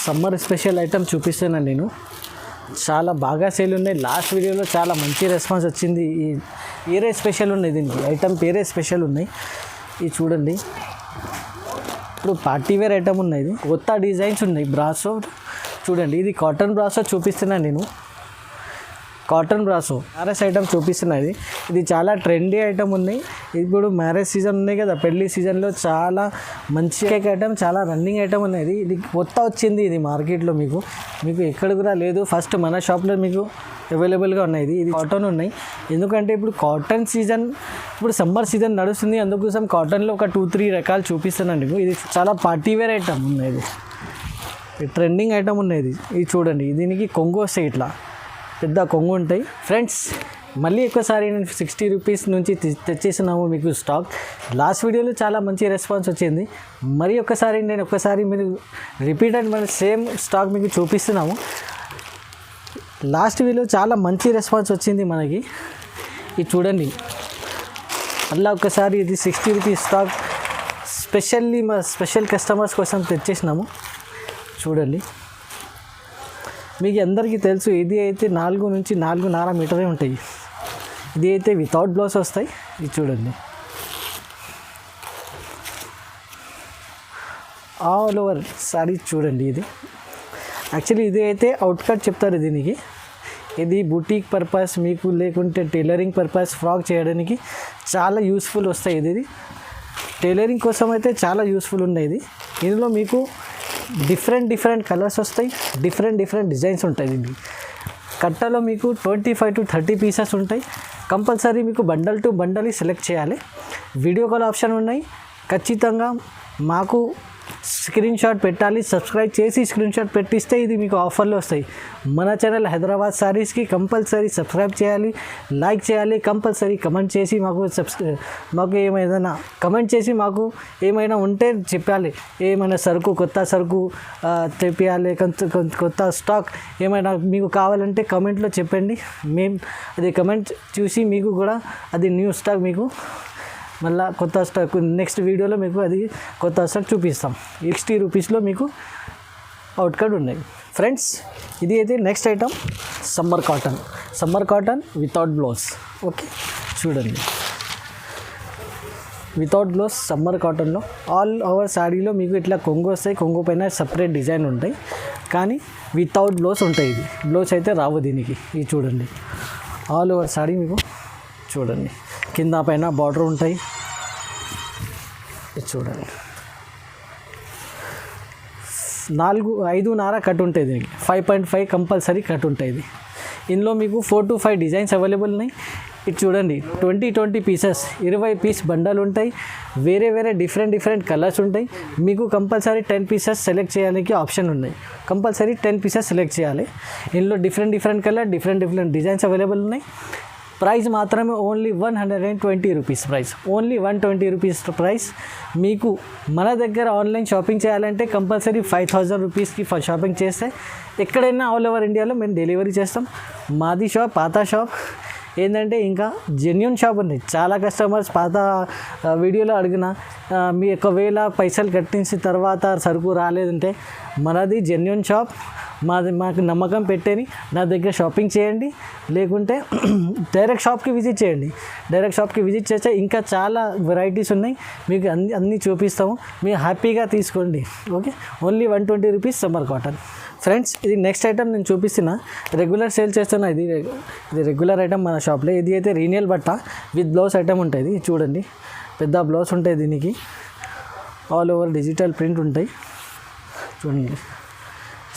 Summer special item చూపిస్తున్నాను నేను. చాలా బాగా సేల్ ఉన్నాయి. లాస్ట్ వీడియోలో చాలా మంచి రెస్పాన్స్ వచ్చింది. ఈ పేరే స్పెషల్ ఉన్నాయి, దీనికి ఐటమ్ పేరే స్పెషల్ ఉన్నాయి. ఇది చూడండి, ఇప్పుడు పార్టీ వేర్ ఐటమ్ ఉన్నాయి. ఇది కొత్త డిజైన్స్ ఉన్నాయి. బ్రాసో చూడండి, ఇది కాటన్ బ్రాసో చూపిస్తున్నాను నేను. కాటన్ బ్రాసో మ్యారేజ్ ఐటమ్ చూపిస్తున్నది. ఇది చాలా ట్రెండీ ఐటమ్ ఉన్నాయి. ఇప్పుడు మ్యారేజ్ సీజన్ ఉన్నాయి కదా, పెళ్లి సీజన్లో చాలా మంచి ఐటమ్, చాలా రన్నింగ్ ఐటమ్ ఉన్నది. ఇది కొత్త వచ్చింది, ఇది మార్కెట్లో మీకు ఎక్కడ కూడా లేదు. ఫస్ట్ మన షాప్లో మీకు అవైలబుల్గా ఉన్నాయి. ఇది కాటన్ ఉన్నాయి. ఎందుకంటే ఇప్పుడు కాటన్ సీజన్, ఇప్పుడు సమ్మర్ సీజన్ నడుస్తుంది, అందుకోసం కాటన్లో ఒక 2-3 రకాలు చూపిస్తున్నాను మీకు. ఇది చాలా పార్టీ వేర్ ఐటమ్ ఉన్నది, ట్రెండింగ్ ఐటమ్ ఉన్నది. ఇది చూడండి, దీనికి కొంగు వస్తాయి, ఇట్లా పెద్ద కొంగు ఉంటాయి. ఫ్రెండ్స్, మళ్ళీ ఒక్కసారి నేను 60 రూపీస్ నుంచి తెచ్చేసినాము మీకు స్టాక్. లాస్ట్ వీడియోలో చాలా మంచి రెస్పాన్స్ వచ్చింది. మరి ఒక్కసారి మీరు రిపీటెడ్ మన సేమ్ స్టాక్ మీకు చూపిస్తున్నాము. లాస్ట్ వీడియోలో చాలా మంచి రెస్పాన్స్ వచ్చింది మనకి. ఇది చూడండి, అలా ఒక్కసారి ఇది 60 రూపీస్ స్టాక్ స్పెషల్లీ మా స్పెషల్ కస్టమర్స్ కోసం తెచ్చేసినాము. చూడండి, మీకు అందరికీ తెలుసు, ఇది అయితే 4 నుంచి 4.5 మీటరే ఉంటాయి. ఇది అయితే వితౌట్ బ్లౌజ్ వస్తాయి. ఇది చూడండి, ఆల్ ఓవర్ సారీ చూడండి. ఇది యాక్చువల్లీ ఇది అయితే అవుట్కట్ చెప్తారు దీనికి. ఇది బుటీక్ పర్పస్ మీకు, లేకుంటే టైలరింగ్ పర్పస్ ఫ్రాక్ చేయడానికి చాలా యూస్ఫుల్ వస్తాయి. ఇది టైలరింగ్ కోసం అయితే చాలా యూస్ఫుల్ ఉన్నాయి. ఇందులో మీకు డిఫరెంట్ కలర్స్ వస్తాయి, డిఫరెంట్ డిజైన్స్ ఉంటాయి. దీనికి కట్టలో మీకు 25 to 30 పీసెస్ ఉంటాయి. కంపల్సరీ మీకు బండల్ టు బండల్ సెలెక్ట్ చేయాలి. వీడియో కాల్ ఆప్షన్ ఉన్నాయి. ఖచ్చితంగా మాకు స్క్రీన్ షాట్ పెట్టాలి. సబ్స్క్రైబ్ చేసి స్క్రీన్ షాట్ పెట్టిస్తే ఇది మీకు ఆఫర్లు వస్తాయి. మన ఛానల్ హైదరాబాద్ సారీస్కి కంపల్సరీ సబ్స్క్రైబ్ చేయాలి, లైక్ చేయాలి, కంపల్సరీ కమెంట్ చేసి మాకు ఏమైనా కమెంట్ చేసి మాకు ఏమైనా ఉంటే చెప్పాలి. ఏమైనా సరుకు, కొత్త సరుకు తెప్పియాలి, కొత్త స్టాక్ ఏమైనా మీకు కావాలంటే కమెంట్లో చెప్పండి. మేము అది కమెంట్ చూసి మీకు కూడా అది న్యూ స్టాక్ మీకు మళ్ళీ కొత్త స్టాక్ నెక్స్ట్ వీడియోలో మీకు అది కొత్త స్టాక్ చూపిస్తాం. 60 రూపీస్లో మీకు అవుట్కట్ ఉన్నాయి. ఫ్రెండ్స్, ఇది అయితే next item summer cotton without blouse. Okay, చూడండి, వితౌట్ బ్లౌజ్ సమ్మర్ కాటన్లో ఆల్ ఓవర్ శారీలో మీకు ఇట్లా కొంగు వస్తాయి. కొంగు పైన సపరేట్ డిజైన్ ఉంటాయి, కానీ వితౌట్ బ్లౌజ్ ఉంటాయి. ఇది బ్లౌజ్ అయితే రావు దీనికి. ఇది చూడండి, ఆల్ ఓవర్ శారీ మీకు చూడండి, కింద పైన బార్డర్ ఉంటాయి. చూడండి, 5.5 కట్ ఉంటుంది దీనికి. 5.5 కంపల్సరీ కట్ ఉంటుంది. ఇందులో మీకు 4 to 5 డిజైన్స్ అవైలబుల్ ఉన్నాయి. ఇది చూడండి, 20 పీసెస్ 20 పీస్ బండలు ఉంటాయి. వేరే డిఫరెంట్ కలర్స్ ఉంటాయి. మీకు కంపల్సరీ 10 పీసెస్ సెలెక్ట్ చేయడానికి ఆప్షన్ ఉన్నాయి. కంపల్సరీ 10 పీసెస్ సెలెక్ట్ చేయాలి. ఇందులో different colour, different designs available ఉన్నాయి. ప్రైస్ మాత్రమే only 120 rupees price, only 120 rupees price. మీకు మన దగ్గర ఆన్లైన్ షాపింగ్ చేయాలంటే కంపల్సరీ 5000 రూపీస్కి షాపింగ్ చేస్తే ఎక్కడైనా ఆల్ ఓవర్ ఇండియాలో మేము డెలివరీ చేస్తాం. మాది షాప్ పాత షాప్ ఏంటంటే ఇంకా జెన్యూన్ షాప్ ఉంది. చాలా కస్టమర్స్ పాత వీడియోలో అడిగిన మీ ఒకవేళ పైసలు కట్టించిన తర్వాత సరుకు రాలేదంటే మనది జెన్యూన్ షాప్. మాకు నమ్మకం పెట్టేని నా దగ్గర షాపింగ్ చేయండి, లేకుంటే డైరెక్ట్ షాప్కి విజిట్ చేయండి. డైరెక్ట్ షాప్కి విజిట్ చేస్తే ఇంకా చాలా వెరైటీస్ ఉన్నాయి, మీకు అన్నీ చూపిస్తాము. మీరు హ్యాపీగా తీసుకోండి. Okay, only 120 rupees summer cotton. Friends, ఇది నెక్స్ట్ ఐటమ్ నేను చూపిస్తున్నా. రెగ్యులర్ సేల్ చేస్తున్నా. ఇది రెగ్యులర్ ఐటమ్ మన షాప్లో. ఇది అయితే రీనియల్ బట్ట విత్ బ్లౌజ్ ఐటమ్ ఉంటుంది. చూడండి, పెద్ద బ్లౌజ్ ఉంటాయి దీనికి. ఆల్ ఓవర్ డిజిటల్ ప్రింట్ ఉంటాయి. చూడండి,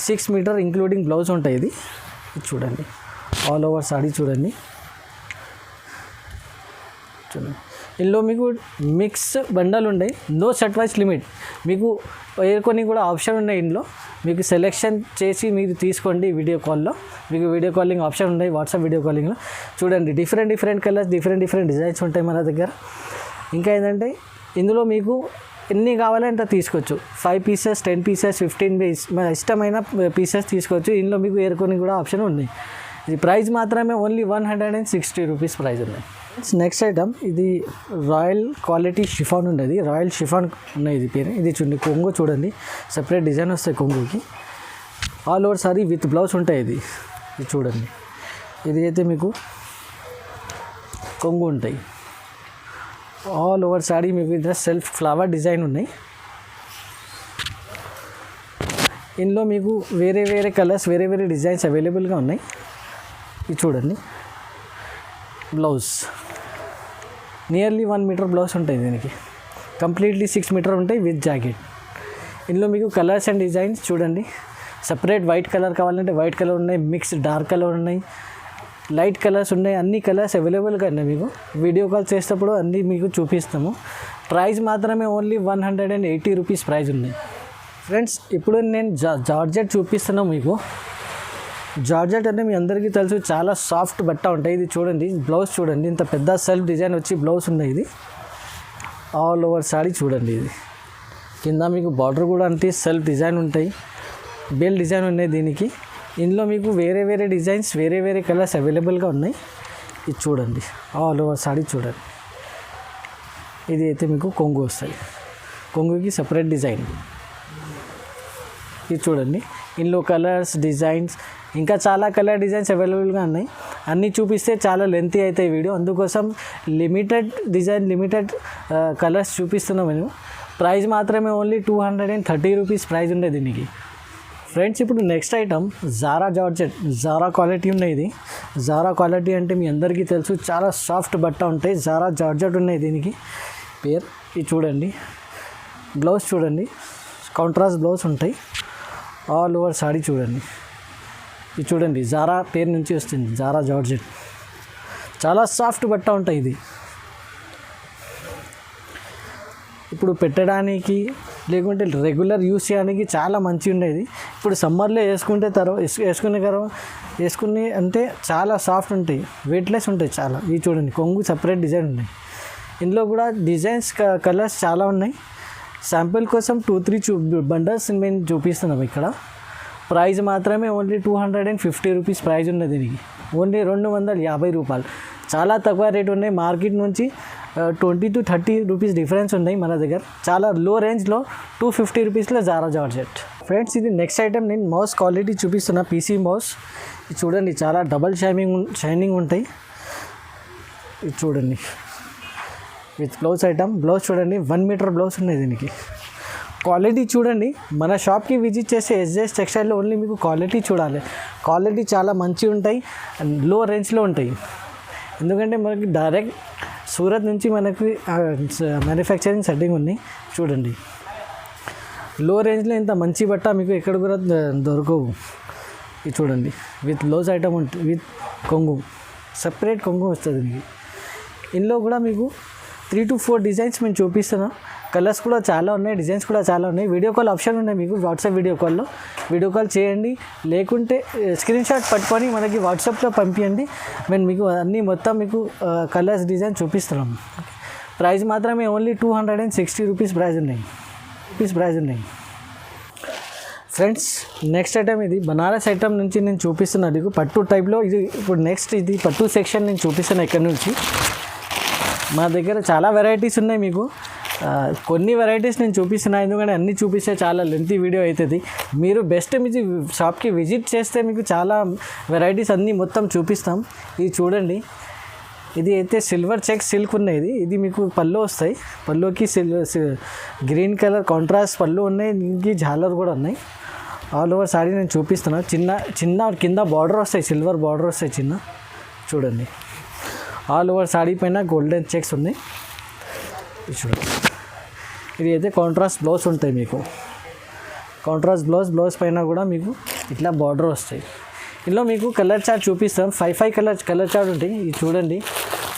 6 మీటర్ ఇంక్లూడింగ్ బ్లౌజ్ ఉంటాయి. ఇది చూడండి, ఆల్ ఓవర్ సాడీ చూడండి. ఇందులో మీకు మిక్స్ బండలు ఉన్నాయి. No set wise limit. మీకు కొన్ని కూడా ఆప్షన్ ఉన్నాయి. ఇందులో మీకు సెలెక్షన్ చేసి మీరు తీసుకోండి. వీడియో కాల్లో మీకు వీడియో కాలింగ్ ఆప్షన్ ఉన్నాయి. వాట్సాప్ వీడియో కాలింగ్లో చూడండి, డిఫరెంట్ కలర్స్, డిఫరెంట్ డిజైన్స్ ఉంటాయి మన దగ్గర. ఇంకా ఏంటంటే ఇందులో మీకు ఎన్ని కావాలంటే తీసుకోవచ్చు. 5 పీసెస్, 10 పీసెస్, 15 పీస్, మన ఇష్టమైన పీసెస్ తీసుకోవచ్చు. ఇందులో మీకు ఏరుకొని కూడా ఆప్షన్ ఉంది. ఇది ప్రైస్ మాత్రమే ఓన్లీ 160 రూపీస్ ప్రైస్ ఉన్నాయి. నెక్స్ట్ ఐటమ్ ఇది రాయల్ క్వాలిటీ షిఫాన్ ఉన్నది. రాయల్ షిఫాన్ ఉన్నాయి ఇది పేరు. ఇది చూడండి, కొంగు చూడండి, సపరేట్ డిజైన్ వస్తాయి కొంగుకి. All over sari with blouse ఉంటాయి. ఇది చూడండి, ఇది అయితే మీకు కొంగు ఉంటాయి. ఆల్ ఓవర్ సారీ మీకు ఇట్లా సెల్ఫ్ ఫ్లవర్ డిజైన్ ఉన్నాయి. ఇందులో మీకు వేరే వేరే కలర్స్, వేరే వేరే డిజైన్స్ అవైలబుల్గా ఉన్నాయి. ఇది చూడండి, బ్లౌజ్ నియర్లీ 1 మీటర్ బ్లౌజ్ ఉంటాయి. దీనికి కంప్లీట్లీ 6 మీటర్ ఉంటాయి విత్ జాకెట్. ఇందులో మీకు కలర్స్ అండ్ డిజైన్స్ చూడండి. సపరేట్ వైట్ కలర్ కావాలంటే వైట్ కలర్ ఉన్నాయి, మిక్స్ డార్క్ కలర్ ఉన్నాయి, లైట్ కలర్స్ ఉన్నాయి. అన్ని కలర్స్ అవైలబుల్గా ఉన్నాయి. మీకు వీడియో కాల్ చేసేటప్పుడు అన్నీ మీకు చూపిస్తాము. ప్రైస్ మాత్రమే ఓన్లీ 180 రూపీస్ ప్రైస్ ఉన్నాయి. ఫ్రెండ్స్, ఇప్పుడు నేను జార్జెట్ చూపిస్తున్నాను మీకు. జార్జెట్ అంటే మీ అందరికీ తెలుసు, చాలా సాఫ్ట్ బట్ట ఉంటాయి. ఇది చూడండి, బ్లౌజ్ చూడండి, ఇంత పెద్ద సెల్ఫ్ డిజైన్ వచ్చి బ్లౌజ్ ఉన్నాయి. ఇది ఆల్ ఓవర్ సారీ చూడండి. ఇది కింద మీకు బార్డర్ కూడా అంటే సెల్ఫ్ డిజైన్ ఉంటాయి, బెల్ డిజైన్ ఉన్నాయి దీనికి. ఇందులో మీకు వేరే వేరే డిజైన్స్, వేరే వేరే కలర్స్ అవైలబుల్గా ఉన్నాయి. ఇది చూడండి, ఆల్ ఓవర్ సారీ చూడండి. ఇది అయితే మీకు కొంగు వస్తాయి, కొంగుకి సపరేట్ డిజైన్. ఇది చూడండి, ఇందులో కలర్స్, డిజైన్స్, ఇంకా చాలా కలర్ డిజైన్స్ అవైలబుల్గా ఉన్నాయి. అన్నీ చూపిస్తే చాలా లెంతీ అవుతాయి వీడియో, అందుకోసం లిమిటెడ్ డిజైన్, లిమిటెడ్ కలర్స్ చూపిస్తున్నాం మేము. ప్రైస్ మాత్రమే ఓన్లీ 230 రూపీస్ ప్రైస్ ఉండే దీనికి. ఫ్రెండ్స్, ఇప్పుడు next item Zara georgette. Zara quality ఉన్నాయి. ఇది జారా క్వాలిటీ అంటే మీ అందరికీ తెలుసు, చాలా సాఫ్ట్ బట్ట ఉంటాయి. జారా జార్జెట్ ఉన్నాయి దీనికి పేరు. ఇది చూడండి, బ్లౌజ్ చూడండి, కాంట్రాస్ట్ బ్లౌజ్ ఉంటాయి. ఆల్ ఓవర్ సారీ చూడండి. ఇది చూడండి, జారా పేరు నుంచి వస్తుంది, జారా జార్జెట్. చాలా సాఫ్ట్ బట్ట ఉంటాయి. ఇది ఇప్పుడు పెట్టడానికి లేకుంటే రెగ్యులర్ యూస్ చేయడానికి చాలా మంచిగా ఉండేది. ఇప్పుడు సమ్మర్లో వేసుకునే అంటే చాలా సాఫ్ట్ ఉంటాయి, వెయిట్లెస్ ఉంటాయి చాలా. ఇవి చూడండి, కొంగు సపరేట్ డిజైన్ ఉన్నాయి. ఇందులో కూడా డిజైన్స్, కలర్స్ చాలా ఉన్నాయి. శాంపిల్ కోసం 2-3 బండల్స్ మేము చూపిస్తున్నాం ఇక్కడ. ప్రైస్ మాత్రమే ఓన్లీ 250 రూపీస్ ప్రైస్ ఉన్నది దీనికి. ఓన్లీ 250 రూపాయలు. చాలా తక్కువ రేట్ ఉన్నాయి. మార్కెట్ నుంచి 20 to 30 రూపీస్ డిఫరెన్స్ ఉన్నాయి మన దగ్గర. చాలా లో రేంజ్లో 250 రూపీస్లో జారా జార్జెట్. ఫ్రెండ్స్, ఇది నెక్స్ట్ ఐటమ్. నేను మౌస్ క్వాలిటీ చూపిస్తున్నా, పీసీ మౌస్. ఇది చూడండి, చాలా డబల్ షైనింగ్ ఉంటాయి. ఇది చూడండి, విత్ బ్లౌజ్ ఐటమ్. బ్లౌజ్ చూడండి, 1 మీటర్ బ్లౌజ్ ఉన్నాయి దీనికి. క్వాలిటీ చూడండి, మన షాప్కి విజిట్ చేసే ఎస్జేఎస్ టెక్స్టైల్లో ఓన్లీ మీకు క్వాలిటీ చూడాలి. క్వాలిటీ చాలా మంచిగా ఉంటాయి, లో రేంజ్లో ఉంటాయి. ఎందుకంటే మనకి డైరెక్ట్ సూరత్ నుంచి మనకి మ్యానుఫ్యాక్చరింగ్ సెట్టింగ్ ఉన్నాయి. చూడండి, లో రేంజ్లో ఇంత మంచి బట్ట మీకు ఎక్కడ కూడా దొరకవు. ఇది చూడండి, విత్ బ్లౌజ్ ఐటమ్ ఉంటుంది, విత్ కొంగు, సపరేట్ కొంగు వస్తుంది మీకు. ఇందులో కూడా మీకు 3 to 4 డిజైన్స్ మేము చూపిస్తున్నాం. కలర్స్ కూడా చాలా ఉన్నాయి, డిజైన్స్ కూడా చాలా ఉన్నాయి. వీడియో కాల్ ఆప్షన్ ఉన్నాయి మీకు. వాట్సాప్ వీడియో కాల్లో వీడియో కాల్ చేయండి, లేకుంటే స్క్రీన్ షాట్ పట్టుకొని మనకి వాట్సాప్లో పంపించండి. మేము మీకు అన్నీ మొత్తం మీకు కలర్స్, డిజైన్ చూపిస్తున్నాం. ప్రైస్ మాత్రమే ఓన్లీ 260 రూపీస్ ప్రైస్ ఉన్నాయి. ఫ్రెండ్స్, నెక్స్ట్ ఐటమ్ ఇది బనారస్ ఐటమ్ నుంచి నేను చూపిస్తున్నాను మీకు, పట్టు టైప్లో. ఇది ఇప్పుడు నెక్స్ట్ ఇది పట్టు సెక్షన్ నేను చూపిస్తున్నాను ఇక్కడ నుంచి. మా దగ్గర చాలా వెరైటీస్ ఉన్నాయి మీకు. కొన్ని వెరైటీస్ నేను చూపిస్తున్నాను, ఎందుకంటే అన్నీ చూపిస్తే చాలా లెంతీ వీడియో అవుతుంది. మీరు బెస్ట్ మీ షాప్కి విజిట్ చేస్తే మీకు చాలా వెరైటీస్ అన్నీ మొత్తం చూపిస్తాం. ఇది చూడండి, ఇది అయితే సిల్వర్ చెక్ సిల్క్ ఉన్నాయి. ఇది మీకు పళ్ళు వస్తాయి. పళ్ళుకి గ్రీన్ కలర్ కాంట్రాస్ట్ పళ్ళు ఉన్నాయి, దీనికి జాలర్ కూడా ఉన్నాయి. ఆల్ ఓవర్ సారీ నేను చూపిస్తున్నాను. చిన్న కింద బార్డర్ వస్తాయి, సిల్వర్ బార్డర్ వస్తాయి చిన్న. చూడండి, ఆల్ ఓవర్ సారీ పైన గోల్డెన్ చెక్స్ ఉన్నాయి. చూడండి, ఇది అయితే కాంట్రాస్ట్ బ్లౌజ్ ఉంటాయి మీకు. కాంట్రాస్ట్ బ్లౌజ్ పైన కూడా మీకు ఇట్లా బార్డర్ వస్తాయి. ఇందులో మీకు కలర్ చార్ట్ చూపిస్తాం. 5 కలర్ చార్ట్ ఉంటాయి. ఇది చూడండి,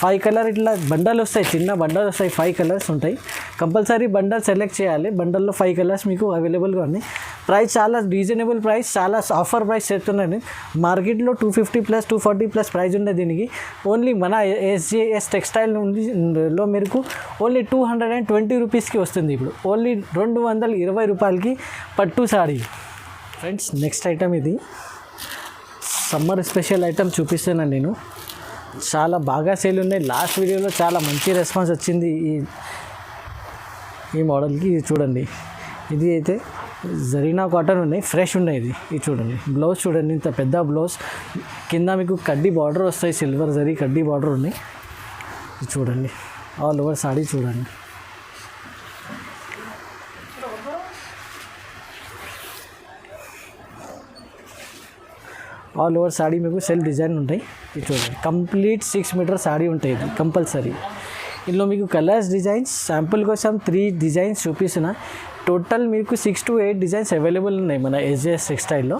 5 కలర్ ఇట్లా బండల్ వస్తాయి, చిన్న బండల్ వస్తాయి. 5 కలర్స్ ఉంటాయి. కంపల్సరీ బండల్ సెలెక్ట్ చేయాలి. బండల్లో 5 కలర్స్ మీకు అవైలబుల్గా ఉన్నాయి. ప్రైస్ చాలా రీజనబుల్ ప్రైస్, చాలా ఆఫర్ ప్రైస్ చెప్తున్నాను. మార్కెట్లో 250+ 240+ ప్రైస్ ఉండే దీనికి. ఓన్లీ మన ఎస్జేఎస్ టెక్స్టైల్ నుండిలో మీకు ఓన్లీ 220 రూపీస్కి వస్తుంది. ఇప్పుడు ఓన్లీ 220 రూపాయలకి పట్టు సారీ. ఫ్రెండ్స్, నెక్స్ట్ ఐటమ్ ఇది సమ్మర్ స్పెషల్ ఐటమ్ చూపిస్తున్నాను నేను. చాలా బాగా సేల్ ఉన్నాయి. లాస్ట్ వీడియోలో చాలా మంచి రెస్పాన్స్ వచ్చింది ఈ మోడల్కి. ఇది చూడండి, ఇది అయితే జరీనా కాటన్ ఉన్నాయి, ఫ్రెష్ ఉన్నాయి. ఇది చూడండి, బ్లౌజ్ చూడండి, ఇంత పెద్ద బ్లౌజ్, కింద మీకు కడ్డీ బార్డర్ వస్తాయి, సిల్వర్ జరీ కడ్డీ బార్డర్ ఉన్నాయి. ఇది చూడండి, ఆల్ ఓవర్ సాడీ చూడండి. ఆల్ ఓవర్ సాడీ మీకు సెల్ఫ్ డిజైన్ ఉంటాయి. ఇది చూడండి, కంప్లీట్ 6 మీటర్ సాడీ ఉంటాయి. ఇది కంపల్సరీ. ఇందులో మీకు కలర్స్, డిజైన్స్ శాంపుల్ కోసం 3 డిజైన్స్ చూపిస్తున్నా. టోటల్ మీకు 6 to 8 డిజైన్స్ అవైలబుల్ ఉన్నాయి మన SJS టెక్స్టైల్లో.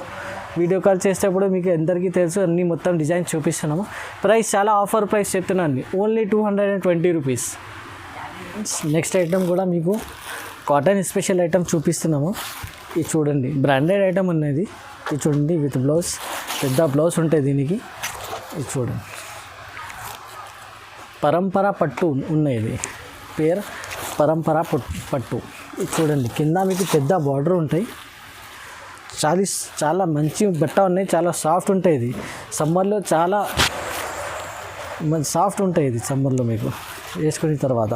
వీడియో కాల్ చేసేటప్పుడు మీకు అందరికీ తెలుసు, అన్నీ మొత్తం డిజైన్స్ చూపిస్తున్నాము. ప్రైస్ చాలా ఆఫర్ ప్రైస్ చెప్తున్నాను, ఓన్లీ 220 రూపీస్. నెక్స్ట్ ఐటమ్ కూడా మీకు కాటన్ స్పెషల్ ఐటమ్ చూపిస్తున్నాము. ఇది చూడండి, బ్రాండెడ్ ఐటమ్ ఉన్నది. ఇది చూడండి, విత్ బ్లౌజ్, పెద్ద బ్లౌజ్ ఉంటాయి దీనికి. ఇది చూడండి, పరంపర పట్టు ఉన్నాయి. ఇది పేరు పరంపర పట్టు. ఇది చూడండి, కింద మీకు పెద్ద బార్డర్ ఉంటాయి. చాలా మంచి బట్ట ఉన్నాయి, చాలా సాఫ్ట్ ఉంటాయి. ఇది సమ్మర్లో చాలా సాఫ్ట్ ఉంటాయి. ఇది సమ్మర్లో మీకు వేసుకున్న తర్వాత.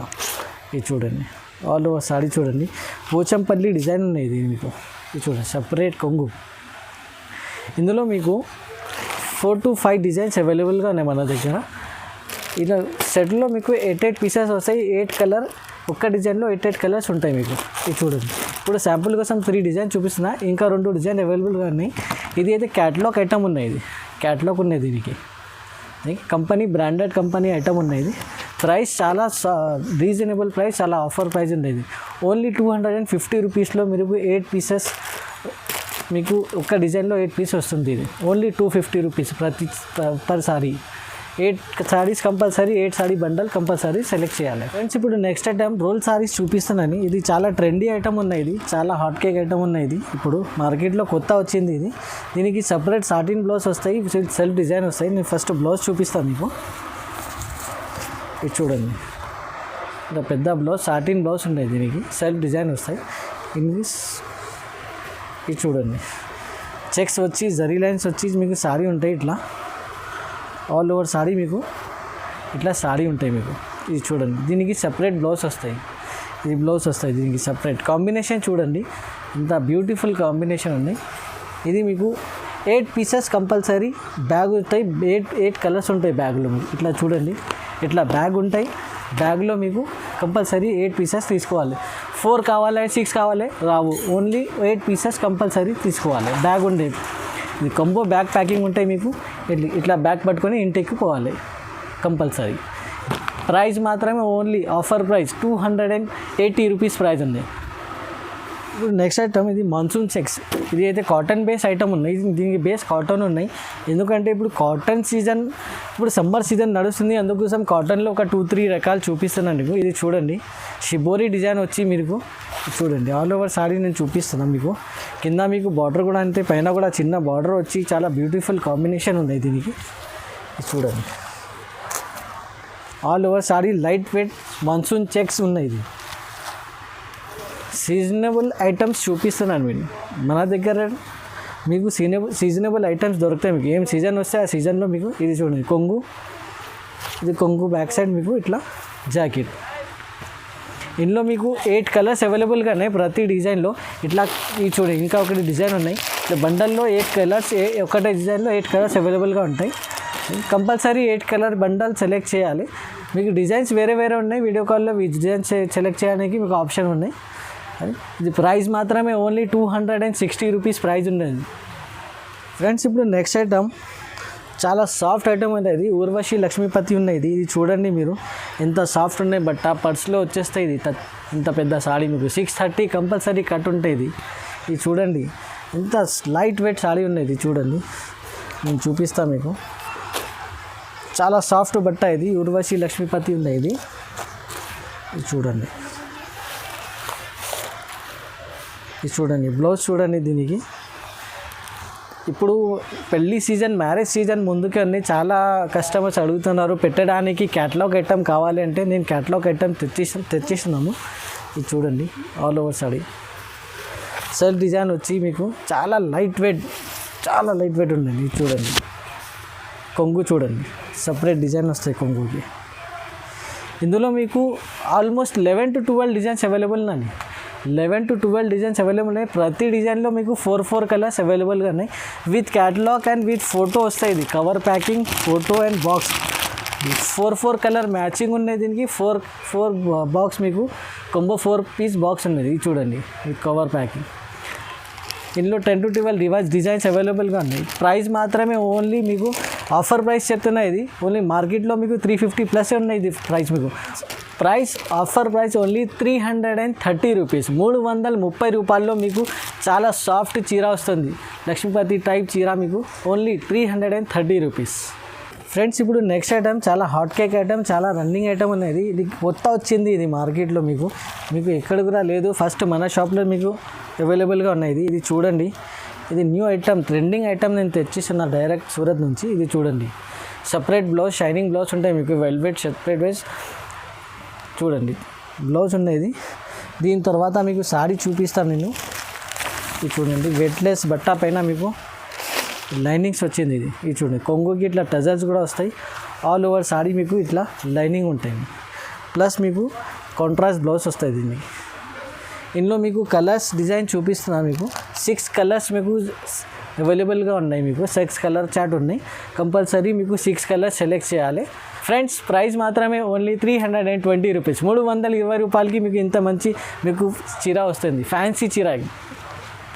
ఇది చూడండి, ఆల్ ఓవర్ సాడీ చూడండి, పోచంపల్లి డిజైన్ ఉన్నాయి. ఇది మీకు ఇది చూడండి, సపరేట్ కొంగు. ఇందులో మీకు 4 to 5 డిజైన్స్ అవైలబుల్గా ఉన్నాయి మన దగ్గర. ఇలా సెట్లో మీకు 8 పీసెస్ వస్తాయి. 8 కలర్, ఒక్క డిజైన్లో 8 కలర్స్ ఉంటాయి మీకు. ఇది చూడండి, ఇప్పుడు శాంపుల్ కోసం 3 డిజైన్ చూపిస్తున్నా, ఇంకా 2 డిజైన్ అవైలబుల్గా ఉన్నాయి. ఇది అయితే క్యాటలాగ్ ఐటమ్ ఉన్నాయి. ఇది క్యాటలాగ్ ఉన్నాయి దీనికి. కంపెనీ, బ్రాండెడ్ కంపెనీ ఐటమ్ ఉన్నాయి. ఇది ప్రైస్ చాలా రీజనబుల్ ప్రైస్, చాలా ఆఫర్ ప్రైస్ ఉండేది. ఓన్లీ 250 రూపీస్లో మీరు 8 పీసెస్, మీకు ఒక్క డిజైన్లో 8 పీస్ వస్తుంది. ఇది only 250 rupees per sorry. 8 saris compulsory, 8 sorry bundle compulsory select చేయాలి. ఫ్రెండ్స్, ఇప్పుడు నెక్స్ట్ ఐటమ్ రోల్ సారీస్ చూపిస్తున్నాను. ఇది చాలా ట్రెండీ ఐటమ్ ఉన్నాయి. ఇది చాలా హాట్ కేక్ ఐటమ్ ఉన్నాయి. ఇది ఇప్పుడు మార్కెట్లో కొత్త వచ్చింది. ఇది దీనికి సపరేట్ సాటిన్ బ్లౌజ్ వస్తాయి, సెల్ఫ్ డిజైన్ వస్తాయి. నేను ఫస్ట్ బ్లౌజ్ చూపిస్తాను మీకు. ఇది చూడండి, ఇంకా పెద్ద బ్లౌజ్, సాటిన్ బ్లౌజ్ ఉంటాయి. దీనికి సెల్ఫ్ డిజైన్ వస్తాయి. ఇంగ్లీష్. ఇది చూడండి, చెక్స్ వచ్చి, జరీ లైన్స్ వచ్చి మీకు సారీ ఉంటాయి. ఇట్లా ఆల్ ఓవర్ సారీ మీకు ఇట్లా సారీ ఉంటాయి మీకు. ఇది చూడండి, దీనికి సపరేట్ బ్లౌజ్ వస్తాయి. ఇది బ్లౌజ్ వస్తాయి దీనికి సపరేట్. కాంబినేషన్ చూడండి, ఇంత బ్యూటిఫుల్ కాంబినేషన్ ఉన్నాయి. ఇది మీకు 8 పీసెస్ కంపల్సరీ. బ్యాగ్ ఉంటాయి, 8 కలర్స్ ఉంటాయి బ్యాగ్లో మీకు. ఇట్లా చూడండి, ఇట్లా బ్యాగ్ ఉంటాయి. బ్యాగ్లో మీకు కంపల్సరీ 8 పీసెస్ తీసుకోవాలి. 4 కావాలి, 6 కావాలి రావు. ఓన్లీ 8 పీసెస్ కంపల్సరీ తీసుకోవాలి. బ్యాగ్ ఉండేది, ఇది కంబో బ్యాగ్ ప్యాకింగ్ ఉంటాయి మీకు. ఇట్లా బ్యాగ్ పట్టుకొని ఇంటికి పోవాలి కంపల్సరీ. ప్రైస్ మాత్రమే only offer price 280 rupees price ఉంది. ఇప్పుడు నెక్స్ట్ ఐటమ్, ఇది మాన్సూన్ చెక్స్. ఇది అయితే కాటన్ బేస్ ఐటమ్ ఉన్నాయి. దీనికి బేస్ కాటన్ ఉన్నాయి. ఎందుకంటే ఇప్పుడు కాటన్ సీజన్, ఇప్పుడు సమ్మర్ సీజన్ నడుస్తుంది. అందుకోసం కాటన్లో ఒక 2-3 రకాలు చూపిస్తున్నాను మీకు. ఇది చూడండి, షిబోరి డిజైన్ వచ్చి మీకు చూడండి, ఆల్ ఓవర్ సారీ నేను చూపిస్తున్నాను మీకు. కింద మీకు బార్డర్ కూడా అంతే, పైన కూడా చిన్న బార్డర్ వచ్చి చాలా బ్యూటిఫుల్ కాంబినేషన్ ఉన్నాయి దీనికి. చూడండి, all over sorry light weight monsoon checks ఉన్నాయి. ఇది సీజనబుల్ ఐటమ్స్ చూపిస్తున్నాను మీరు. మన దగ్గర మీకు సీజనబుల్ ఐటమ్స్ దొరుకుతాయి. మీకు ఏం సీజన్ వస్తే ఆ సీజన్లో మీకు. ఇది చూడండి, కొంగు. ఇది కొంగు బ్యాక్ సైడ్ మీకు ఇట్లా జాకెట్. ఇందులో మీకు 8 కలర్స్ అవైలబుల్గా ఉన్నాయి ప్రతి డిజైన్లో. ఇట్లా ఇది చూడండి, ఇంకా ఒకటి డిజైన్ ఉన్నాయి. ఇట్లా బండల్లో 8 కలర్స్, ఒకటే డిజైన్లో 8 కలర్స్ అవైలబుల్గా ఉంటాయి. కంపల్సరీ 8 కలర్ బండల్ సెలెక్ట్ చేయాలి. మీకు డిజైన్స్ వేరే వేరే ఉన్నాయి. వీడియో కాల్లో డిజైన్స్ సెలెక్ట్ చేయడానికి మీకు ఆప్షన్ ఉన్నాయి. ఇది ప్రైస్ మాత్రమే ఓన్లీ 260 రూపీస్ ప్రైస్ ఉండేది. ఫ్రెండ్స్, ఇప్పుడు నెక్స్ట్ ఐటమ్ చాలా సాఫ్ట్ ఐటమ్ అనేది ఊర్వశి లక్ష్మీపతి ఉన్నాయి. ఇది చూడండి మీరు, ఎంత సాఫ్ట్ ఉన్నాయి. బట్ ఆ పర్స్లో వచ్చేస్తాయి. ఇది ఇంత పెద్ద సాడీ మీకు 630 కంపల్సరీ కట్ ఉంటుంది. ఇది చూడండి, ఎంత లైట్ వెయిట్ సాడీ ఉన్నాయి. ఇది చూడండి, నేను చూపిస్తాను మీకు. చాలా సాఫ్ట్ బట్ట ఇది, ఊర్వశి లక్ష్మీపతి ఉన్నాయి. ఇది చూడండి, ఇది చూడండి, బ్లౌజ్ చూడండి దీనికి. ఇప్పుడు పెళ్ళి సీజన్, మ్యారేజ్ సీజన్ ముందుకే అన్నీ చాలా కస్టమర్స్ అడుగుతున్నారు పెట్టడానికి క్యాటలాగ్ ఐటమ్ కావాలి అంటే. నేను క్యాటలాగ్ ఐటమ్ తెచ్చిస్తున్నాము. ఇది చూడండి, all over saree self design వచ్చి మీకు చాలా లైట్ వెయిట్ ఉందండి. ఇది చూడండి, కొంగు చూడండి, సపరేట్ డిజైన్ వస్తాయి కొంగుకి. ఇందులో మీకు ఆల్మోస్ట్ 11 to 12 డిజైన్స్ అవైలబుల్ ఉన్నాయండి. 11 to 12 డిజైన్స్ అవైలబుల్ ఉన్నాయి. ప్రతి డిజైన్లో మీకు 4 కలర్స్ అవైలబుల్గా ఉన్నాయి. With catalogue and with photo వస్తాయి. ఇది cover packing, photo and box 4 colour matching ఉన్నాయి. దీనికి 4 బాక్స్ మీకు కొంబో 4 పీస్ బాక్స్ ఉన్నది. ఇది చూడండి విత్ కవర్ ప్యాకింగ్. ఇందులో 10 to 12 డిజైన్స్ అవైలబుల్గా ఉన్నాయి. ప్రైస్ మాత్రమే ఓన్లీ మీకు ఆఫర్ ప్రైస్ చెప్తున్నా. ఇది ఓన్లీ మార్కెట్లో మీకు 350 ప్లస్ ఉన్నాయి. ఇది ప్రైస్ మీకు ఆఫర్ ప్రైస్ ఓన్లీ 330 రూపీస్. 330 రూపాయల్లో మీకు చాలా సాఫ్ట్ చీర వస్తుంది. లక్ష్మీపతి టైప్ చీర మీకు ఓన్లీ 330 రూపీస్. ఫ్రెండ్స్ ఇప్పుడు నెక్స్ట్ ఐటమ్ చాలా హాట్ కేక్ ఐటమ్, చాలా రన్నింగ్ ఐటమ్ ఉన్నది. ఇది కొత్త వచ్చింది. ఇది మార్కెట్లో మీకు ఎక్కడ కూడా లేదు. ఫస్ట్ మన షాప్లో మీకు అవైలబుల్గా ఉన్నాయి. ఇది చూడండి. ఇది న్యూ ఐటమ్, ట్రెండింగ్ ఐటమ్. నేను తెచ్చిస్తున్నా డైరెక్ట్ సూరత్ నుంచి. ఇది చూడండి. సపరేట్ బ్లౌజ్, షైనింగ్ బ్లౌజ్ ఉంటాయి మీకు. వెల్వెట్ సెపరేట్ వైజ్ చూడండి బ్లౌజ్ ఉన్నది. దీని తర్వాత మీకు సారీ చూపిస్తాను నేను. ఇది చూడండి వెట్లెస్ బట్ట పైన మీకు లైనింగ్స్ వచ్చింది. ఇది చూడండి కొంగుకి ఇట్లా టజల్స్ కూడా వస్తాయి. ఆల్ ఓవర్ సారీ మీకు ఇట్లా లైనింగ్ ఉంటాయి. ప్లస్ మీకు కాంట్రాస్ట్ బ్లౌజ్ వస్తాయి. దీన్ని ఇందులో మీకు కలర్స్ డిజైన్ చూపిస్తున్నాను. మీకు 6 కలర్స్ మీకు అవైలబుల్గా ఉన్నాయి. మీకు 6 కలర్ చార్ట్ ఉన్నాయి. కంపల్సరీ మీకు 6 కలర్స్ సెలెక్ట్ చేయాలి. ఫ్రెండ్స్ ప్రైస్ మాత్రమే ఓన్లీ 320 రూపీస్. 320 రూపాయలకి మీకు ఇంత మంచి మీకు చీర వస్తుంది. ఫ్యాన్సీ చీర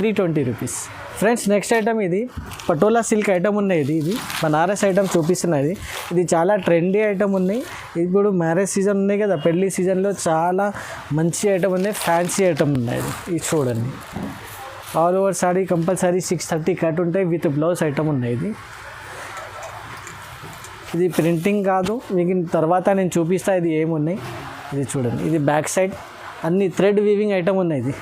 320 రూపీస్. ఫ్రెండ్స్ నెక్స్ట్ ఐటమ్ ఇది పటోలా సిల్క్ ఐటమ్ ఉన్నాయి. ఇది బనారస్ ఐటమ్ చూపిస్తున్నది. ఇది చాలా ట్రెండీ ఐటమ్ ఉన్నాయి. ఇప్పుడు మ్యారేజ్ సీజన్ ఉన్నాయి కదా, పెళ్లి సీజన్లో చాలా మంచి ఐటమ్ ఉన్నాయి. ఫ్యాన్సీ ఐటమ్ ఉన్నాయి. ఇది చూడండి all over sorry compulsory 630 cut ఉంటాయి. విత్ బ్లౌజ్ ఐటమ్ ఉన్నాయి. ఇది ప్రింటింగ్ కాదు, మీకు తర్వాత నేను చూపిస్తా ఇది ఏమున్నాయి. ఇది చూడండి. ఇది బ్యాక్ సైడ్ అన్ని థ్రెడ్ వీవింగ్ ఐటమ్ ఉన్నాయి. ఇది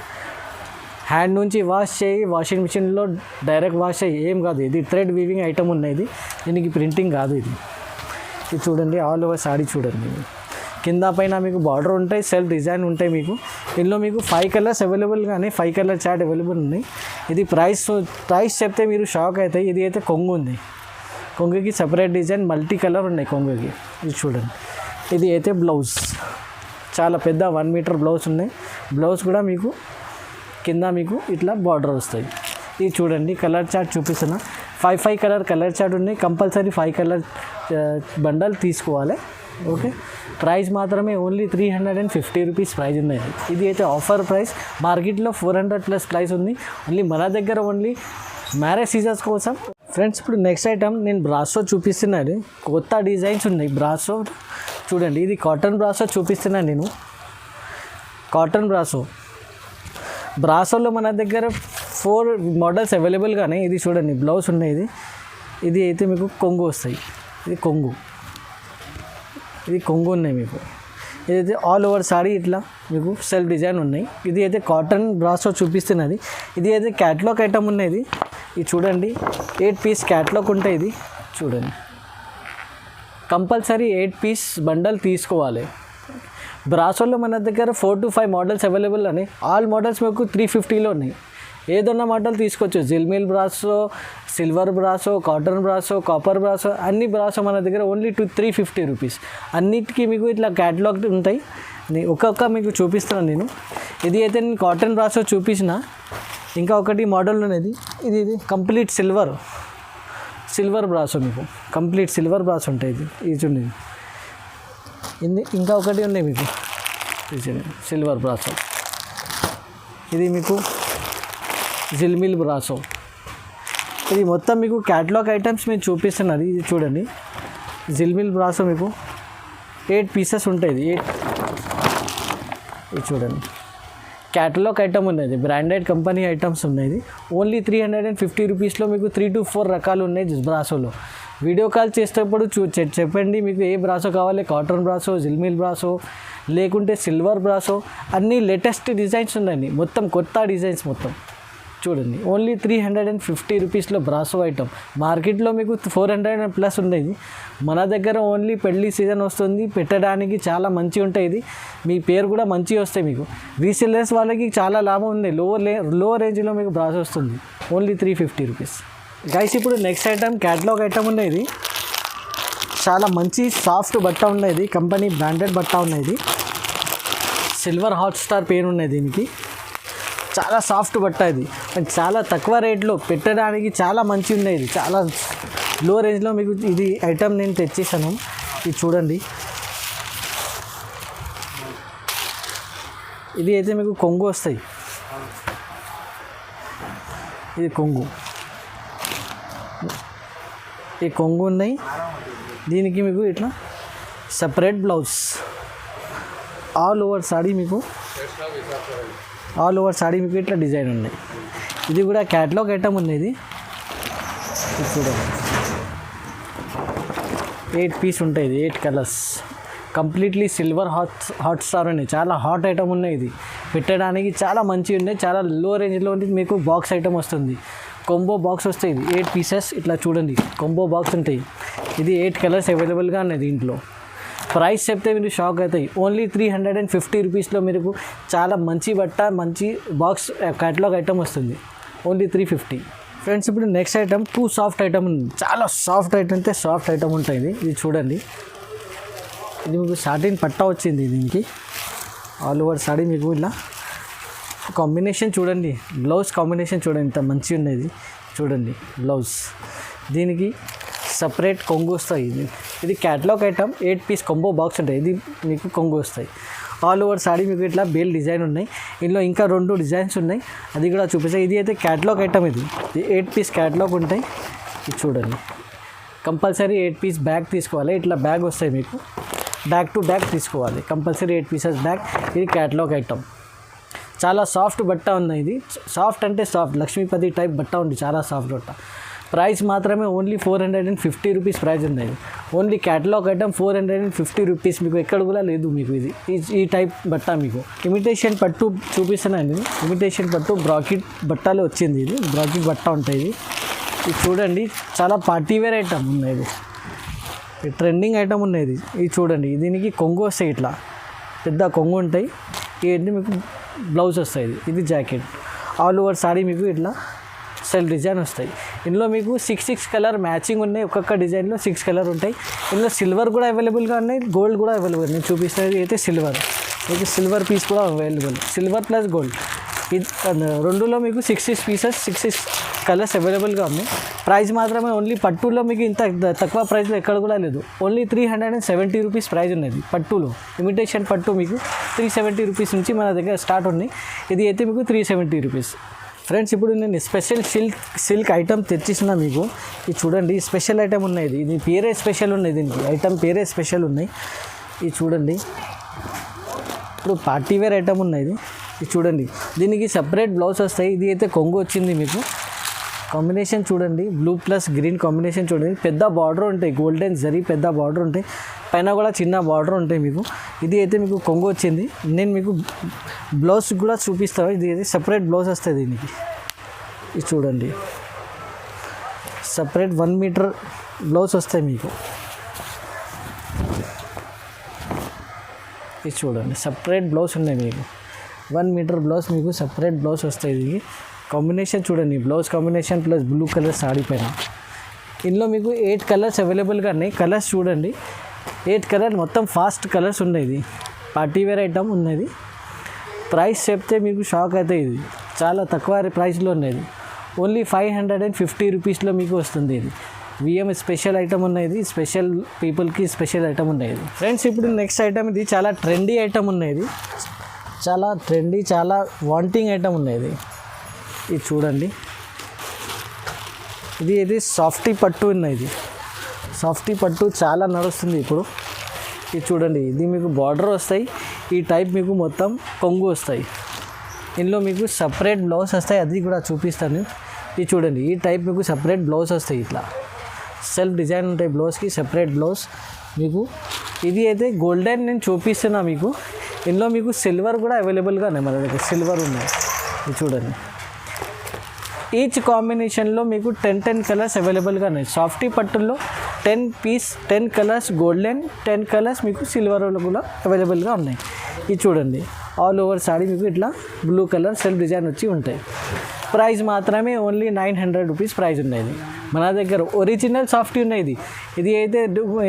హ్యాండ్ నుంచి వాష్ చేయి, వాషింగ్ మిషన్లో డైరెక్ట్ వాష్ చేయి, ఏం కాదు. ఇది థ్రెడ్ వీవింగ్ ఐటమ్ ఉన్నాయి. దీనికి ప్రింటింగ్ కాదు. ఇది చూడండి ఆల్ ఓవర్ సారీ చూడండి. కింద పైన మీకు బార్డర్ ఉంటాయి, సెల్ఫ్ డిజైన్ ఉంటాయి. మీకు ఇందులో మీకు 5 కలర్స్ అవైలబుల్గానే 5 కలర్ చార్ట్ అవైలబుల్ ఉన్నాయి. ఇది ప్రైస్ చెప్తే మీరు షాక్ అవుతాయి. ఇది అయితే కొంగు ఉంది. కొంగుకి సపరేట్ డిజైన్ మల్టీ కలర్ ఉన్నాయి కొంగుకి. ఇది చూడండి. ఇది అయితే బ్లౌజ్ చాలా పెద్ద 1 మీటర్ బ్లౌజ్ ఉన్నాయి. బ్లౌజ్ కూడా మీకు కింద మీకు ఇట్లా బార్డర్ వస్తాయి. ఇది చూడండి కలర్ చార్ట్ చూపిస్తున్నా. 5 కలర్ చార్ట్ ఉన్నాయి. కంపల్సరీ 5 కలర్ బండల్ తీసుకోవాలి. ఓకే ప్రైస్ మాత్రమే ఓన్లీ 350 రూపీస్ ప్రైస్ ఉన్నాయి. ఇది అయితే ఆఫర్ ప్రైస్. మార్కెట్లో 400 ప్లస్ ప్రైస్ ఉంది. ఓన్లీ మన దగ్గర ఓన్లీ మ్యారేజ్ సీజన్స్ కోసం. ఫ్రెండ్స్ ఇప్పుడు నెక్స్ట్ ఐటమ్ నేను బ్రాసో చూపిస్తున్నాను. కొత్త డిజైన్స్ ఉన్నాయి బ్రాసో చూడండి. ఇది కాటన్ బ్రాసో చూపిస్తున్నాను నేను. కాటన్ బ్రాసోలో మన దగ్గర 4 మోడల్స్ అవైలబుల్గానే. ఇది చూడండి బ్లౌజ్ ఉన్నాయి. ఇది అయితే మీకు కొంగు వస్తాయి. ఇది కొంగు ఉన్నాయి మీకు. ఇదైతే ఆల్ ఓవర్ సారీ ఇట్లా మీకు సెల్ఫ్ డిజైన్ ఉన్నాయి. ఇది అయితే కాటన్ బ్రాసో చూపిస్తున్నది. ఇది అయితే క్యాట్లాగ్ ఐటమ్ ఉన్నది. ఇది చూడండి 8 పీస్ క్యాట్లాగ్ ఉంటాయి. ఇది చూడండి కంపల్సరీ 8 పీస్ బండల్ తీసుకోవాలి. బ్రాసోలో మన దగ్గర 4 to 5 మోడల్స్ అవైలబుల్ అని. ఆల్ మోడల్స్ మీకు 350లో ఉన్నాయి. ఏదన్నా మోడల్ తీసుకోవచ్చు. Jhilmil brasso, silver brasso, cotton brasso, copper brasso అన్ని బ్రాసో మన దగ్గర ఓన్లీ 350 రూపీస్. అన్నిటికీ మీకు ఇట్లా క్యాటలాగ్ ఉంటాయి. ఒక్కొక్క మీకు చూపిస్తున్నాను నేను. ఇది అయితే నేను కాటన్ బ్రాసో చూపించిన. ఇంకా ఒకటి మోడల్ ఉన్నది. ఇది కంప్లీట్ సిల్వర్ బ్రాసో మీకు కంప్లీట్ సిల్వర్ బ్రాసో ఉంటాయి. ఇది చూడండి. ఇంకా ఒకటి ఉన్నాయి మీకు సిల్వర్ బ్రాసో. ఇది మీకు జిల్మిల్ బ్రాసో. ఇది మొత్తం మీకు క్యాటలాగ్ ఐటమ్స్ మీరు చూపిస్తున్నది. ఇది చూడండి జిల్మిల్ బ్రాసో మీకు 8 పీసెస్ ఉంటాయి. ఇది చూడండి క్యాటలాగ్ ఐటమ్ ఉన్నది. బ్రాండెడ్ కంపెనీ ఐటమ్స్ ఉన్నాయి. ఓన్లీ 350 రూపీస్లో మీకు 3 to 4 రకాలు ఉన్నాయి బ్రాసోలో. వీడియో కాల్ చేసేటప్పుడు చెప్పండి మీకు ఏ బ్రాసో కావాలి. కాటన్ బ్రాసో, జిల్మిల్ బ్రాసో, లేకుంటే సిల్వర్ బ్రాసో అన్నీ లేటెస్ట్ డిజైన్స్ ఉన్నాయి. మొత్తం కొత్త డిజైన్స్ మొత్తం చూడండి. ఓన్లీ 350 రూపీస్లో బ్రాసో ఐటమ్. మార్కెట్లో మీకు 400 ప్లస్ ఉండేది. మన దగ్గర ఓన్లీ పెళ్లి సీజన్ వస్తుంది, పెట్టడానికి చాలా మంచి ఉంటాయి. ఇది మీ పేరు కూడా మంచిగా వస్తాయి. మీకు రీసెల్లర్స్ వాళ్ళకి చాలా లాభం ఉంది. లో రేంజ్లో మీకు బ్రాసో వస్తుంది. Only 350 rupees. గైస్ ఇప్పుడు నెక్స్ట్ ఐటమ్ క్యాటలాగ్ ఐటమ్ ఉన్నది. చాలా మంచి సాఫ్ట్ బట్ట ఉన్నది. కంపెనీ బ్రాండెడ్ బట్ట ఉన్నది. సిల్వర్ హాట్ స్టార్ పేరు ఉన్నది దీనికి. చాలా సాఫ్ట్ బట్ట ఇది, అండ్ చాలా తక్కువ రేట్లో పెట్టడానికి చాలా మంచి ఉన్నాయి. ఇది చాలా లో రేంజ్లో మీకు ఇది ఐటమ్ నేను తెచ్చేసాను. ఇది చూడండి, ఇది అయితే మీకు కొంగు వస్తాయి. ఇది కొంగు, ఈ కొంగు ఉన్నాయి. దీనికి మీకు ఇట్లా separate blouse, all over saree మీకు ఇట్లా డిజైన్ ఉన్నాయి. ఇది కూడా క్యాటలాగ్ ఐటమ్ ఉంది. ఇది చూడండి, 8 పీస్ ఉంటాయి. ఇది 8 colours, completely silver hot star ఉన్నాయి. చాలా హాట్ ఐటమ్ ఉన్నాయి. ఇది పెట్టడానికి చాలా మంచిగా ఉన్నాయి. చాలా లో రేంజ్లో ఉంది. మీకు బాక్స్ ఐటమ్ వస్తుంది, కొంబో బాక్స్ వస్తాయి. ఇది 8 పీసెస్ ఇట్లా చూడండి, కొంబో బాక్స్ ఉంటాయి. ఇది 8 కలర్స్ అవైలబుల్గా ఉన్నాయి. దీంట్లో ప్రైస్ చెప్తే మీరు షాక్ అవుతాయి. ఓన్లీ 350 రూపీస్లో మీకు చాలా మంచి బట్ట, మంచి బాక్స్ క్యాటలాగ్ ఐటమ్ వస్తుంది. ఓన్లీ 350. ఫ్రెండ్స్, ఇప్పుడు నెక్స్ట్ ఐటమ్ 2 సాఫ్ట్ ఐటమ్ ఉంది. చాలా సాఫ్ట్ ఐటమ్ అంటే సాఫ్ట్ ఐటమ్ ఉంటుంది. ఇది చూడండి, ఇది మీకు సాటిన్ పట్టా వచ్చింది. దీనికి ఆల్ ఓవర్ సాడీ మీకు ఇలా కాంబినేషన్ చూడండి, బ్లౌజ్ కాంబినేషన్ చూడండి ఇంత మంచిగా ఉన్నది. చూడండి బ్లౌజ్, దీనికి సపరేట్ కొంగు వస్తాయి. ఇది catalogue item, 8 piece combo box ఉంటాయి. ఇది మీకు కొంగు వస్తాయి. ఆల్ ఓవర్ సాడీ మీకు ఇట్లా బేల్ డిజైన్ ఉన్నాయి. ఇందులో ఇంకా 2 డిజైన్స్ ఉన్నాయి, అది కూడా చూపిస్తాయి. ఇది అయితే క్యాటలాగ్ ఐటమ్. ఇది 8 పీస్ క్యాటలాగ్ ఉంటాయి. ఇది చూడండి, కంపల్సరీ 8 పీస్ బ్యాగ్ తీసుకోవాలి. ఇట్లా బ్యాగ్ వస్తాయి మీకు, బ్యాగ్ టు బ్యాగ్ తీసుకోవాలి కంపల్సరీ 8 పీసెస్ బ్యాగ్. ఇది క్యాటలాగ్ ఐటమ్, చాలా సాఫ్ట్ బట్ట ఉంది. ఇది సాఫ్ట్ అంటే సాఫ్ట్, లక్ష్మీపతి టైప్ బట్ట ఉంది, చాలా సాఫ్ట్ బట్ట. ప్రైస్ మాత్రమే ఓన్లీ 450 రూపీస్ ప్రైస్ ఉన్నాయి. Only catalogue item 450 rupees. మీకు ఎక్కడ కూడా లేదు మీకు ఇది ఈ టైప్ బట్ట. మీకు ఇమిటేషన్ పట్టు చూపిస్తున్నాను. ఇమిటేషన్ పట్టు బ్రాకెట్ బట్టలో వచ్చింది. ఇది బ్రాకెట్ బట్ట ఉంటుంది. ఇది చూడండి, చాలా పార్టీవేర్ ఐటమ్ ఉన్నాయి. ఇది ట్రెండింగ్ ఐటమ్ ఉన్నది. ఇది చూడండి, దీనికి కొంగు వస్తాయి, ఇట్లా పెద్ద కొంగు ఉంటాయి. ఇవన్నీ మీకు బ్లౌజ్ వస్తాయి. ఇది జాకెట్, ఆల్ ఓవర్ సాడీ మీకు ఇట్లా సెల్ డిజైన్ వస్తాయి. ఇందులో మీకు 6 కలర్ మ్యాచింగ్ ఉన్నాయి. ఒక్కొక్క డిజైన్లో 6 కలర్ ఉంటాయి. ఇందులో సిల్వర్ కూడా అవైలబుల్గా ఉన్నాయి, గోల్డ్ కూడా అవైలబుల్. నేను చూపిస్తున్నది అయితే సిల్వర్, అయితే సిల్వర్ పీస్ కూడా అవైలబుల్, సిల్వర్ ప్లస్ గోల్డ్. ఇది 2లో మీకు 6 పీసెస్ 6 కలర్స్ అవైలబుల్గా ఉన్నాయి. ప్రైస్ మాత్రమే ఓన్లీ పట్టులో మీకు ఇంత తక్కువ ప్రైస్లో ఎక్కడ కూడా లేదు. ఓన్లీ 370 రూపీస్ ప్రైస్ ఉన్నది పట్టులో. ఇమిటేషన్ పట్టు మీకు 370 రూపీస్ నుంచి మన దగ్గర స్టార్ట్ ఉన్నాయి. ఇది అయితే మీకు 370 రూపీస్. ఫ్రెండ్స్, ఇప్పుడు నేను స్పెషల్ సిల్క్ ఐటమ్ తెచ్చిస్తున్నా మీకు. ఇది చూడండి, స్పెషల్ ఐటమ్ ఉన్నాయి. ఇది పేరే స్పెషల్ ఉన్నాయి, దీనికి ఐటమ్ పేరే స్పెషల్ ఉన్నాయి. ఇది చూడండి, ఇప్పుడు పార్టీవేర్ ఐటమ్ ఉన్నాయి. ఇది చూడండి, దీనికి సపరేట్ బ్లౌజ్ వస్తాయి. ఇది అయితే కొంగు వచ్చింది మీకు. కాంబినేషన్ చూడండి, బ్లూ ప్లస్ గ్రీన్ కాంబినేషన్ చూడండి. పెద్ద బార్డర్ ఉంటాయి, గోల్డెన్ జరీ పెద్ద బార్డర్ ఉంటాయి, పైన కూడా చిన్న బార్డర్ ఉంటాయి మీకు. ఇది అయితే మీకు కొంగు వచ్చింది. నేను మీకు బ్లౌజ్ కూడా చూపిస్తాను. ఇది అయితే సపరేట్ బ్లౌజ్ వస్తుంది దీనికి. ఇది చూడండి, సపరేట్ 1 మీటర్ బ్లౌజ్ వస్తాయి మీకు. ఇది చూడండి, సపరేట్ బ్లౌజ్ ఉన్నాయి మీకు. 1 మీటర్ బ్లౌజ్ మీకు సపరేట్ బ్లౌజ్ వస్తాయి. ఇది కాంబినేషన్ చూడండి, blouse combination plus blue colour saree పైన. ఇందులో మీకు 8 కలర్స్ అవైలబుల్గా ఉన్నాయి. కలర్స్ చూడండి, 8 కలర్ మొత్తం ఫాస్ట్ కలర్స్ ఉన్నాయి. ఇది పార్టీవేర్ ఐటమ్ ఉన్నది. ప్రైస్ చెప్తే మీకు షాక్ అవుతాయి. ఇది చాలా తక్కువ ప్రైస్లో ఉన్నది. ఓన్లీ 550 రూపీస్లో మీకు వస్తుంది. ఇది విఎం స్పెషల్ ఐటమ్ ఉన్నది. స్పెషల్ పీపుల్కి స్పెషల్ ఐటమ్ ఉన్నది. ఫ్రెండ్స్, ఇప్పుడు నెక్స్ట్ ఐటమ్ ఇది చాలా ట్రెండీ ఐటమ్ ఉన్నది. చాలా ట్రెండీ, చాలా వాంటింగ్ ఐటమ్ ఉన్నది. ఇది చూడండి, ఇది సాఫ్టీ పట్టు ఉన్నది. సాఫ్టీ పట్టు చాలా నడుస్తుంది ఇప్పుడు. ఇది చూడండి, ఇది మీకు బార్డర్ వస్తాయి. ఈ టైప్ మీకు మొత్తం కొంగు వస్తాయి. ఇందులో మీకు సపరేట్ బ్లౌజ్ వస్తాయి, అది కూడా చూపిస్తాను. ఇది చూడండి, ఈ టైప్ మీకు సపరేట్ బ్లౌజ్ వస్తాయి. ఇట్లా సెల్ఫ్ డిజైన్ ఉంటాయి బ్లౌజ్కి, సపరేట్ బ్లౌజ్ మీకు. ఇది అయితే గోల్డెన్ నేను చూపిస్తున్నా మీకు. ఇందులో మీకు సిల్వర్ కూడా అవైలబుల్గా ఉన్నాయి, మన దగ్గర సిల్వర్ ఉన్నాయి. ఇది చూడండి, ఈచ్ కాంబినేషన్లో మీకు 10 కలర్స్ అవైలబుల్గా ఉన్నాయి. సాఫ్టీ పట్టుల్లో 10 కలర్స్ గోల్డెన్, 10 కలర్స్ మీకు సిల్వర్ కూడా అవైలబుల్గా ఉన్నాయి. ఇది చూడండి, ఆల్ ఓవర్ సాడీ మీకు ఇట్లా బ్లూ కలర్ సెల్ఫ్ డిజైన్ వచ్చి ఉంటాయి. ప్రైస్ మాత్రమే ఓన్లీ 900 రూపీస్ ప్రైస్ ఉన్నది. మన దగ్గర ఒరిజినల్ సాఫ్టీ ఉన్నది. ఇది అయితే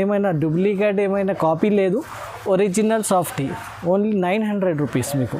ఏమైనా డూప్లికేట్ ఏమైనా కాపీ లేదు, ఒరిజినల్ సాఫ్టీ. ఓన్లీ 900 రూపీస్ మీకు.